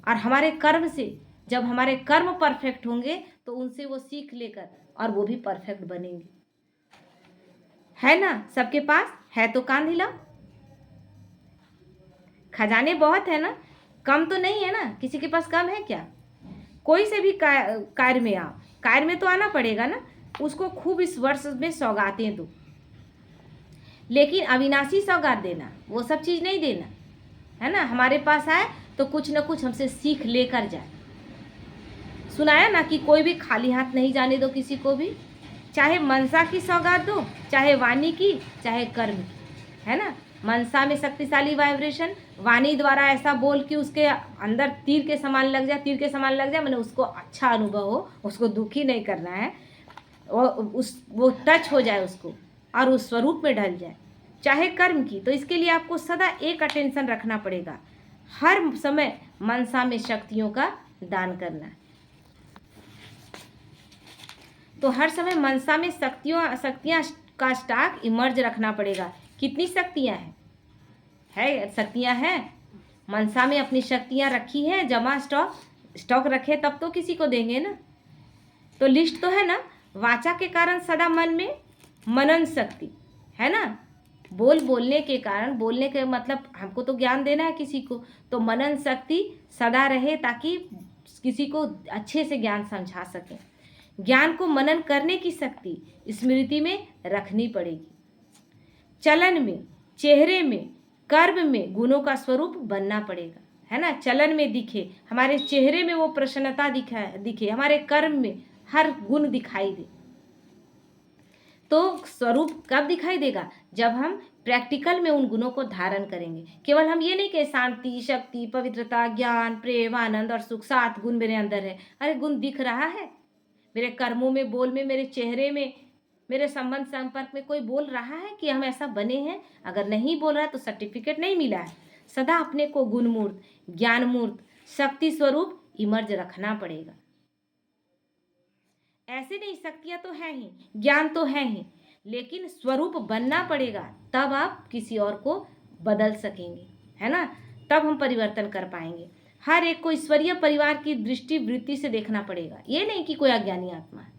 और हमारे कर्म से, जब हमारे कर्म परफेक्ट होंगे तो उनसे वो सीख लेकर और वो भी परफेक्ट बनेंगे, है ना। सबके पास है तो कान हिलाओ। खजाने बहुत है ना, कम तो नहीं है ना, किसी के पास कम है क्या? कोई से भी कार्य में आओ, कार्य में तो आना पड़ेगा ना, उसको खूब इस वर्ष में सौगातें दो, लेकिन अविनाशी सौगात देना, वो सब चीज़ नहीं देना, है ना। हमारे पास आए तो कुछ ना कुछ हमसे सीख लेकर जाए। सुनाया ना कि कोई भी खाली हाथ नहीं जाने दो किसी को भी, चाहे मनसा की सौगात दो, चाहे वाणी की, चाहे कर्म की, है ना। मनसा में शक्तिशाली वाइब्रेशन, वाणी द्वारा ऐसा बोल कि उसके अंदर तीर के समान लग जाए, तीर के समान लग जाए, मैंने उसको अच्छा अनुभव हो, उसको दुखी नहीं करना है, वो टच हो जाए उसको और उस स्वरूप में ढल जाए। चाहे कर्म की, तो इसके लिए आपको सदा एक अटेंशन रखना पड़ेगा, हर समय मनसा में शक्तियों का दान करना है। तो हर समय मनसा में शक्तियाँ का स्टॉक इमर्ज रखना पड़ेगा। कितनी शक्तियाँ हैं? शक्तियाँ हैं, मनसा में अपनी शक्तियाँ रखी हैं, जमा स्टॉक रखे तब तो किसी को देंगे ना। तो लिस्ट तो है ना। वाचा के कारण सदा मन में मनन शक्ति, है ना। बोलने के कारण, बोलने के मतलब हमको तो ज्ञान देना है किसी को, तो मनन शक्ति सदा रहे ताकि किसी को अच्छे से ज्ञान समझा सके। ज्ञान को मनन करने की शक्ति स्मृति में रखनी पड़ेगी। चलन में, चेहरे में, कर्म में गुणों का स्वरूप बनना पड़ेगा, है ना। चलन में दिखे, हमारे चेहरे में वो प्रसन्नता दिखे, हमारे कर्म में हर गुण दिखाई दे। तो स्वरूप कब दिखाई देगा? जब हम प्रैक्टिकल में उन गुणों को धारण करेंगे। केवल हम ये नहीं कि शांति, शक्ति, पवित्रता, ज्ञान, प्रेम, आनंद और सुख 7 गुण मेरे अंदर है। अरे गुण दिख रहा है मेरे कर्मों में, बोल में, मेरे चेहरे में, मेरे संबंध संपर्क में कोई बोल रहा है कि हम ऐसा बने हैं? अगर नहीं बोल रहा है तो सर्टिफिकेट नहीं मिला है। सदा अपने को गुणमूर्त, ज्ञानमूर्त, शक्ति स्वरूप इमर्ज रखना पड़ेगा। ऐसे नहीं, शक्तियाँ तो हैं ही, ज्ञान तो है ही, लेकिन स्वरूप बनना पड़ेगा, तब आप किसी और को बदल सकेंगे, है ना। तब हम परिवर्तन कर पाएंगे। हर एक को ईश्वरीय परिवार की दृष्टि वृत्ति से देखना पड़ेगा। ये नहीं कि कोई अज्ञानी आत्मा है,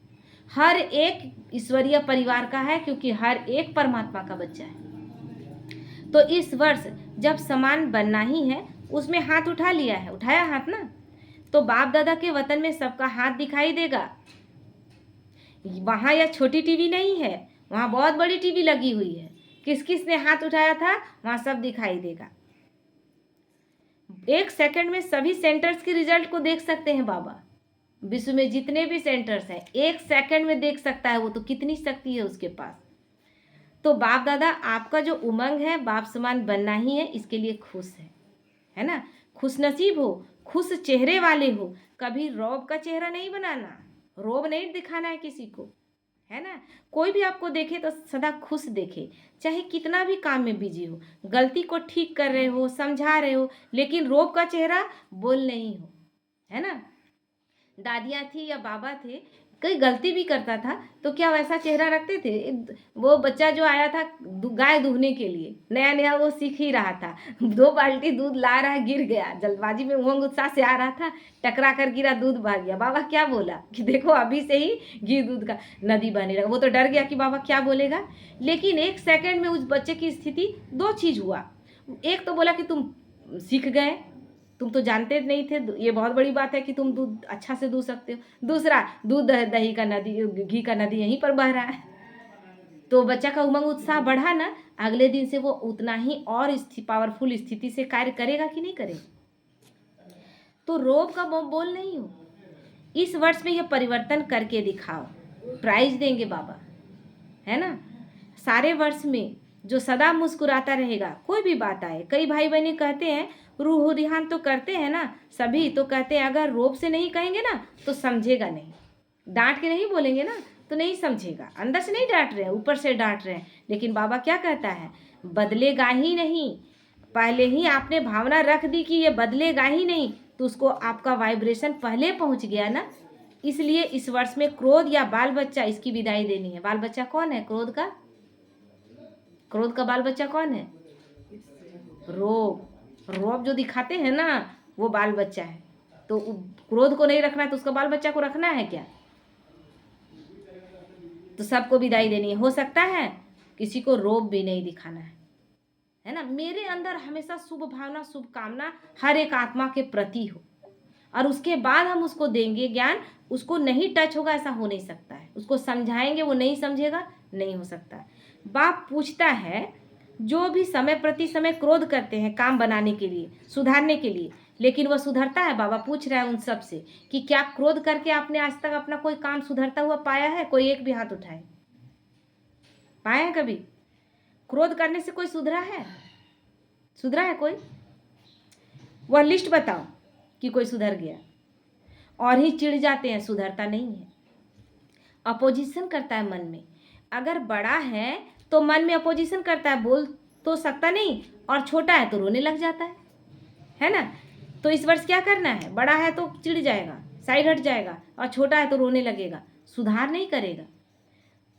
हर एक ईश्वरीय परिवार का है, क्योंकि हर एक परमात्मा का बच्चा है। तो इस वर्ष जब समान बनना ही है, उसमें हाथ उठा लिया है, उठाया हाथ ना, तो बाप दादा के वतन में सबका हाथ दिखाई देगा। वहाँ यह छोटी टीवी नहीं है, वहाँ बहुत बड़ी टीवी लगी हुई है। किस किस ने हाथ उठाया था वहाँ सब दिखाई देगा। 1 सेकंड में सभी सेंटर्स के रिजल्ट को देख सकते हैं बाबा। विश्व में जितने भी सेंटर्स हैं 1 सेकंड में देख सकता है वो, तो कितनी शक्ति है उसके पास। तो बाप दादा आपका जो उमंग है बाप समान बनना ही है, इसके लिए खुश है ना। खुश नसीब हो, खुश चेहरे वाले हो। कभी रौब का चेहरा नहीं बनाना, रोब नहीं दिखाना है किसी को, है ना। कोई भी आपको देखे तो सदा खुश देखे, चाहे कितना भी काम में बिजी हो, गलती को ठीक कर रहे हो, समझा रहे हो, लेकिन रोब का चेहरा बोल नहीं हो, है ना। दादियाँ थी या बाबा थे, कोई गलती भी करता था तो क्या वैसा चेहरा रखते थे। वो बच्चा जो आया था गाय दूहने के लिए, नया नया वो सीख ही रहा था, 2 बाल्टी दूध ला रहा है, गिर गया, जल्दबाजी में उमंग उत्साह से आ रहा था, टकरा कर गिरा, दूध बह गया। बाबा क्या बोला कि देखो अभी से ही घी दूध का नदी बहने लगा। वो तो डर गया कि बाबा क्या बोलेगा, लेकिन 1 सेकंड में उस बच्चे की स्थिति 2 चीज़ हुआ। एक तो बोला कि तुम सीख गए, तुम तो जानते नहीं थे, ये बहुत बड़ी बात है कि तुम दूध अच्छा से दूध सकते हो। दूसरा, दूध दही का नदी, घी का नदी यहीं पर बह रहा है। तो बच्चा का उमंग उत्साह बढ़ा ना, अगले दिन से वो उतना ही और पावरफुल स्थिति से कार्य करेगा कि नहीं करेगा। तो रोब का बोल नहीं हो, इस वर्ष में ये परिवर्तन करके दिखाओ, प्राइज देंगे बाबा, है ना। सारे वर्ष में जो सदा मुस्कुराता रहेगा, कोई भी बात आए। कई भाई बहनें कहते हैं, रूह रिहान तो करते हैं ना सभी, तो कहते हैं अगर रोब से नहीं कहेंगे ना तो समझेगा नहीं, डांट के नहीं बोलेंगे ना तो नहीं समझेगा। अंदर से नहीं डांट रहे हैं, ऊपर से डांट रहे हैं, लेकिन बाबा क्या कहता है, बदलेगा ही नहीं। पहले ही आपने भावना रख दी कि ये बदलेगा ही नहीं, तो उसको आपका वाइब्रेशन पहले पहुंच गया ना। इसलिए इस वर्ष में क्रोध या बाल बच्चा, इसकी विदाई देनी है। बाल बच्चा कौन है? क्रोध का, क्रोध का बाल बच्चा कौन है? रोब। रोब जो दिखाते हैं ना वो बाल बच्चा है। तो क्रोध को नहीं रखना है तो उसका बाल बच्चा को रखना है क्या? तो सबको विदाई देनी है। हो सकता है किसी को रोब भी नहीं दिखाना है ना। मेरे अंदर हमेशा शुभ भावना, शुभ कामना हर एक आत्मा के प्रति हो, और उसके बाद हम उसको देंगे ज्ञान। उसको नहीं टच होगा ऐसा हो नहीं सकता है। उसको समझाएंगे वो नहीं समझेगा, नहीं हो सकता है। बाप पूछता है, जो भी समय प्रति समय क्रोध करते हैं काम बनाने के लिए, सुधारने के लिए, लेकिन वह सुधरता है? बाबा पूछ रहा है उन सब से कि क्या क्रोध करके आपने आज तक अपना कोई काम सुधरता हुआ पाया है? कोई एक भी हाथ उठाए, पाया है कभी? क्रोध करने से कोई सुधरा है? सुधरा है कोई? वह लिस्ट बताओ कि कोई सुधर गया। और ही चिढ़ जाते हैं, सुधरता नहीं है। अपोजिशन करता है मन में। अगर बड़ा है तो मन में अपोजिशन करता है, बोल तो सकता नहीं, और छोटा है तो रोने लग जाता है ना। तो इस वर्ष क्या करना है? बड़ा है तो चिढ़ जाएगा, साइड हट जाएगा, और छोटा है तो रोने लगेगा, सुधार नहीं करेगा।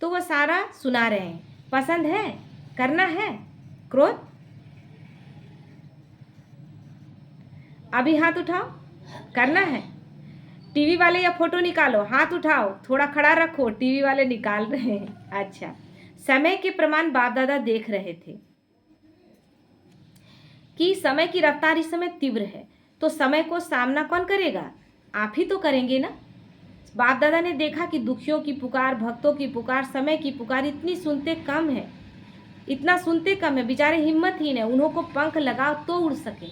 तो वह सारा सुना रहे हैं। पसंद है, करना है क्रोध? अभी हाथ उठाओ, करना है। टीवी वाले या फोटो निकालो, हाथ उठाओ, थोड़ा खड़ा रखो, टीवी वाले निकाल रहे हैं। अच्छा, समय के प्रमाण बाप दादा देख रहे थे कि समय की रफ्तार इस समय तीव्र है, तो समय को सामना कौन करेगा? आप ही तो करेंगे ना। बाप दादा ने देखा कि दुखियों की पुकार, भक्तों की पुकार, समय की पुकार इतनी सुनते कम है, इतना सुनते कम है, बेचारे हिम्मतहीन है। उन्हों को पंख लगाओ तो उड़ सके।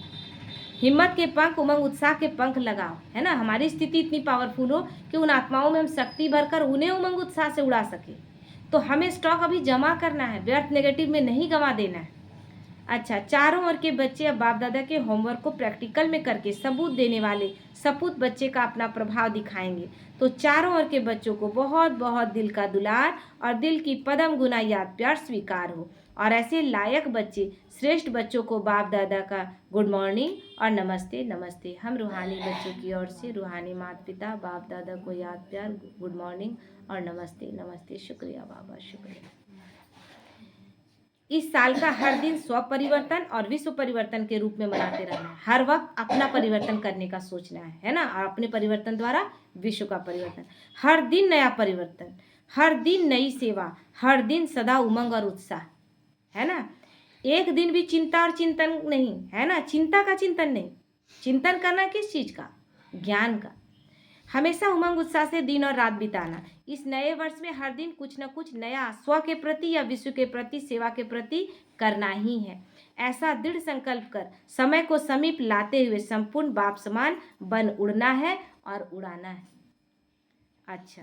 हिम्मत के पंख, उमंग उत्साह के पंख लगाओ, है ना। हमारी स्थिति इतनी पावरफुल हो कि उन आत्माओं में हम शक्ति भरकर उन्हें उमंग उत्साह से उड़ा सके। तो हमें स्टॉक अभी जमा करना है, व्यर्थ नेगेटिव में नहीं गंवा देना है। अच्छा, चारों ओर के बच्चे अब बाप दादा के होमवर्क को प्रैक्टिकल में करके सबूत देने वाले सपूत बच्चे का अपना प्रभाव दिखाएंगे। तो चारों ओर के बच्चों को बहुत बहुत दिल का दुलार और दिल की पदम गुना याद प्यार स्वीकार हो। और ऐसे लायक बच्चे, श्रेष्ठ बच्चों को बाप दादा का गुड मॉर्निंग और नमस्ते। नमस्ते। हम रूहानी बच्चों की ओर से रूहानी माता पिता बाप दादा को याद प्यार गुड मॉर्निंग और नमस्ते। नमस्ते। शुक्रिया बाबा, शुक्रिया। इस साल का हर दिन स्व परिवर्तन और विश्व परिवर्तन के रूप में मनाते रहना है। हर वक्त अपना परिवर्तन करने का सोचना है ना। और अपने परिवर्तन द्वारा विश्व का परिवर्तन। हर दिन नया परिवर्तन, हर दिन नई सेवा, हर दिन सदा उमंग और उत्साह, है ना। एक दिन भी चिंता और चिंतन नहीं, है ना, चिंता का चिंतन नहीं। चिंतन करना किस चीज़ का? ज्ञान का। हमेशा उमंग उत्साह से दिन और रात बिताना। इस नए वर्ष में हर दिन कुछ न कुछ नया स्व के प्रति या विश्व के प्रति, सेवा के प्रति करना ही है। ऐसा दृढ़ संकल्प कर समय को समीप लाते हुए संपूर्ण बाप समान बन उड़ना है और उड़ाना है। अच्छा,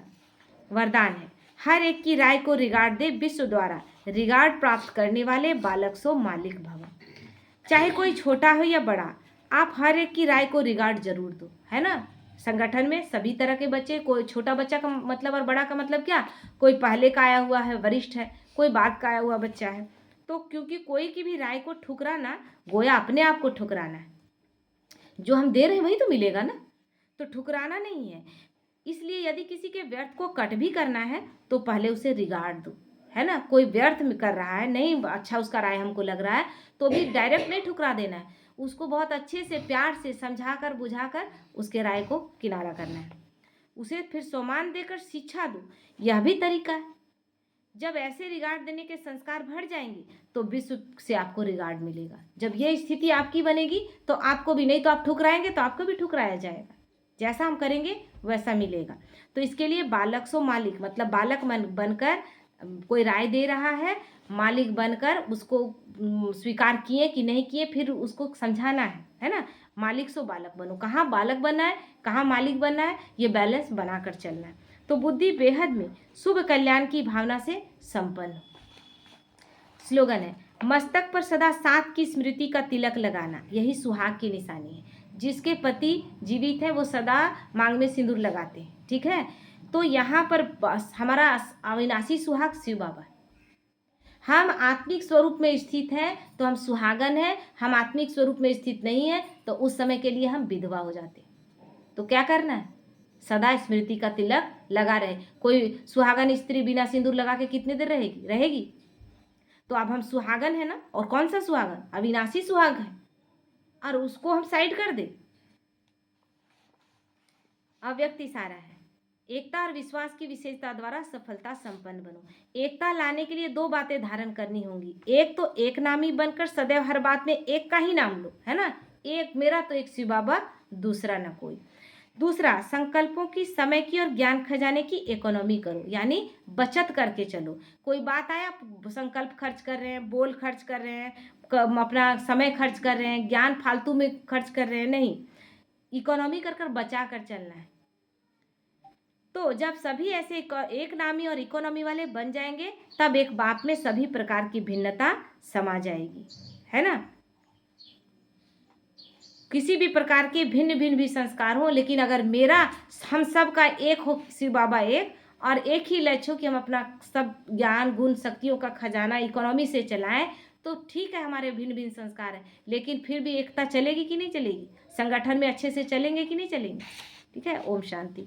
वरदान है, हर एक की राय को रिगार्ड दे, विश्व द्वारा रिगार्ड प्राप्त करने वाले बालक सो मालिक भव। चाहे कोई छोटा हो या बड़ा, आप हर एक की राय को रिगार्ड जरूर दो, है ना। संगठन में सभी तरह के बच्चे, कोई छोटा बच्चा का मतलब और बड़ा का मतलब क्या, कोई पहले का आया हुआ है, वरिष्ठ है, कोई बाद का आया हुआ बच्चा है। तो क्योंकि कोई की भी राय को ठुकराना गोया अपने आप को ठुकराना है। जो हम दे रहे हैं वही तो मिलेगा ना, तो ठुकराना नहीं है। इसलिए यदि किसी के व्यर्थ को कट भी करना है तो पहले उसे रिगार्ड दो, है ना। कोई व्यर्थ में कर रहा है, नहीं अच्छा उसका राय हमको लग रहा है, तो भी डायरेक्ट नहीं ठुकरा देना है, उसको बहुत अच्छे से प्यार से समझा कर बुझा कर उसके राय को किनारा करना है, उसे फिर सम्मान देकर शिक्षा दो। यह भी तरीका है। जब ऐसे रिगार्ड देने के संस्कार बढ़ जाएंगे तो विश्व से आपको रिगार्ड मिलेगा। जब यह स्थिति आपकी बनेगी तो आपको भी, नहीं तो आप ठुकराएंगे तो आपको भी ठुकराया जाएगा। जैसा हम करेंगे वैसा मिलेगा। तो इसके लिए बालक सो मालिक, मतलब बालक बनकर कोई राय दे रहा है, मालिक बनकर उसको स्वीकार किए कि नहीं किए, फिर उसको समझाना है ना। मालिक सो बालक बनो, कहाँ बालक बनना है, कहाँ मालिक बनना है, ये बैलेंस बनाकर चलना है। तो बुद्धि बेहद में शुभ कल्याण की भावना से संपन्न हो। स्लोगन है, मस्तक पर सदा साथ की स्मृति का तिलक लगाना, यही सुहाग की निशानी है। जिसके पति जीवित है वो सदा मांग में सिंदूर लगाते हैं, ठीक है। तो यहाँ पर हमारा अविनाशी सुहाग शिव बाबा है। हम आत्मिक स्वरूप में स्थित हैं तो हम सुहागन हैं, हम आत्मिक स्वरूप में स्थित नहीं है तो उस समय के लिए हम विधवा हो जाते हैं। तो क्या करना है, सदा स्मृति का तिलक लगा रहे। कोई सुहागन स्त्री बिना सिंदूर लगा के कितने देर रहेगी। तो अब हम सुहागन है ना, और कौन सा सुहागन, अविनाशी सुहाग है, और उसको हम साइड कर दे। अव्यक्त इशारा है, एकता और विश्वास की विशेषता द्वारा सफलता संपन्न बनो। एकता लाने के लिए दो बातें धारण करनी होंगी। एक तो एक नामी बनकर सदैव हर बात में एक का ही नाम लो, है ना। एक मेरा तो एक शिव बाबा, दूसरा न कोई। दूसरा, संकल्पों की, समय की और ज्ञान खजाने की इकोनॉमी करो, यानी बचत करके चलो। कोई बात आया, संकल्प खर्च कर रहे हैं, बोल खर्च कर रहे हैं, अपना समय खर्च कर रहे हैं, ज्ञान फालतू में खर्च कर रहे हैं, नहीं, इकोनॉमी कर बचा कर चलना है। तो जब सभी ऐसे एक नामी और इकोनॉमी वाले बन जाएंगे तब एक बाप में सभी प्रकार की भिन्नता समा जाएगी, है ना। किसी भी प्रकार के भिन्न भिन्न भी संस्कार हो, लेकिन अगर मेरा हम सब का एक हो, शिव बाबा एक, और एक ही लक्ष्य हो कि हम अपना सब ज्ञान गुण शक्तियों का खजाना इकोनॉमी से चलाएं, तो ठीक है, हमारे भिन्न भिन्न संस्कार है, लेकिन फिर भी एकता चलेगी कि नहीं चलेगी, संगठन में अच्छे से चलेंगे कि नहीं चलेंगे। ठीक है, ओम शांति।